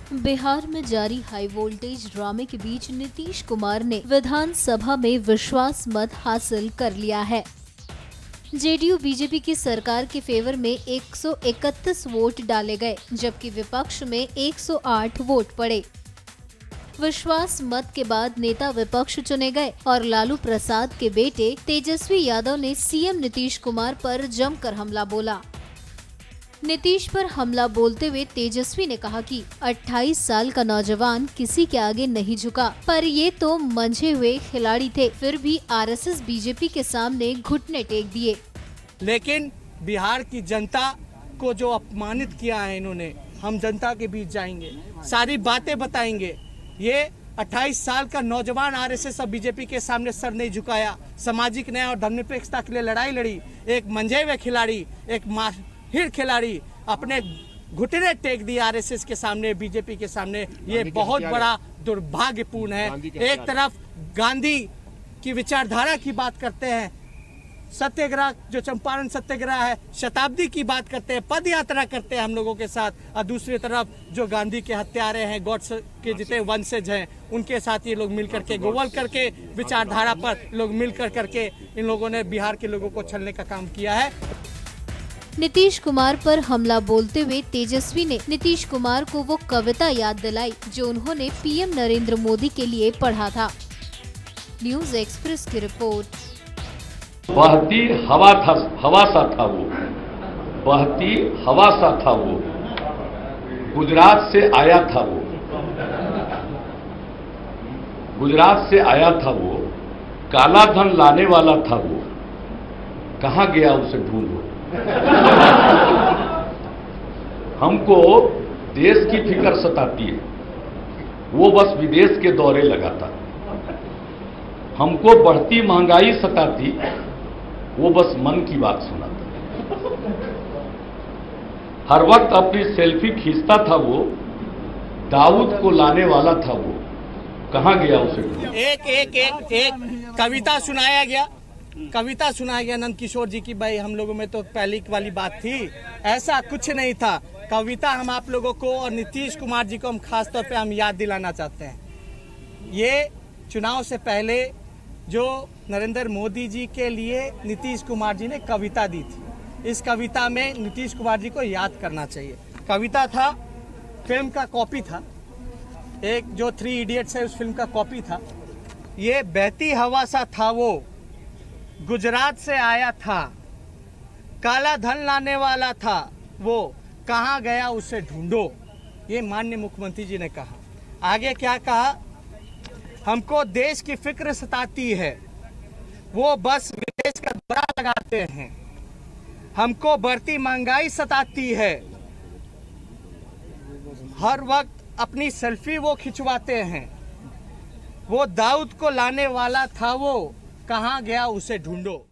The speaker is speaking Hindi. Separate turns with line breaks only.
बिहार में जारी हाई वोल्टेज ड्रामे के बीच नीतीश कुमार ने विधानसभा में विश्वास मत हासिल कर लिया है। जेडीयू बीजेपी की सरकार के फेवर में 131 वोट डाले गए, जबकि विपक्ष में 108 वोट पड़े। विश्वास मत के बाद नेता विपक्ष चुने गए और लालू प्रसाद के बेटे तेजस्वी यादव ने सीएम नीतीश कुमार पर जमकर हमला बोला। नीतीश पर हमला बोलते हुए तेजस्वी ने कहा कि 28 साल का नौजवान किसी के आगे नहीं झुका, पर ये तो मंझे हुए खिलाड़ी थे, फिर भी आरएसएस बीजेपी के सामने घुटने टेक दिए।
लेकिन बिहार की जनता को जो अपमानित किया है इन्होंने, हम जनता के बीच जाएंगे, सारी बातें बताएंगे। ये 28 साल का नौजवान आरएसएस और बीजेपी के सामने सर नहीं झुकाया, सामाजिक न्याय और धर्मनिरपेक्षता के लिए लड़ाई लड़ी। एक मंझे हुए खिलाड़ी, एक माहिर खिलाड़ी अपने घुटने टेक दिए आरएसएस के सामने, बीजेपी के सामने। ये बहुत बड़ा दुर्भाग्यपूर्ण है। एक तरफ गांधी की विचारधारा की बात करते हैं, सत्याग्रह जो चंपारण सत्याग्रह है, शताब्दी की बात करते हैं, पद यात्रा करते हैं हम लोगों के साथ, और दूसरी तरफ जो गांधी के हत्यारे हैं, गॉड्स के जितने वंशज हैं, उनके साथ ये लोग मिलकर के गोवलकर के विचारधारा पर लोग मिलकर करके इन लोगों ने बिहार के लोगों को छलने का काम किया है।
नीतीश कुमार पर हमला बोलते हुए तेजस्वी ने नीतीश कुमार को वो कविता याद दिलाई जो उन्होंने पीएम नरेंद्र मोदी के लिए पढ़ा था। न्यूज़ एक्सप्रेस की रिपोर्ट।
बहती हवा सा था वो, बहती हवा सा था वो, गुजरात से आया था वो, गुजरात से आया था वो, काला धन लाने वाला था वो, कहाँ गया उसे ढूंढो। हमको देश की फिक्र सताती है, वो बस विदेश के दौरे लगाता। हमको बढ़ती महंगाई सताती, वो बस मन की बात सुनाता। हर वक्त अपनी सेल्फी खींचता था वो, दाऊद को लाने वाला था वो, कहाँ गया उसे।
एक कविता सुनाया गया, कविता सुनाया गया नंद किशोर जी की। भाई हम लोगों में तो पहली वाली बात थी, ऐसा कुछ नहीं था। कविता हम आप लोगों को और नीतीश कुमार जी को हम खास तौर पे हम याद दिलाना चाहते हैं। ये चुनाव से पहले जो नरेंद्र मोदी जी के लिए नीतीश कुमार जी ने कविता दी थी, इस कविता में नीतीश कुमार जी को याद करना चाहिए। कविता था, फिल्म का कॉपी था, एक जो 3 इडियट्स है उस फिल्म का कॉपी था। ये बहती हवा सा था वो, गुजरात से आया था, काला धन लाने वाला था वो, कहाँ गया उसे ढूंढो। ये माननीय मुख्यमंत्री जी ने कहा। आगे क्या कहा? हमको देश की फिक्र सताती है, वो बस विदेश का दौरा लगाते हैं। हमको बढ़ती महंगाई सताती है, हर वक्त अपनी सेल्फी वो खिंचवाते हैं। वो दाऊद को लाने वाला था वो, कहाँ गया उसे ढूंढो।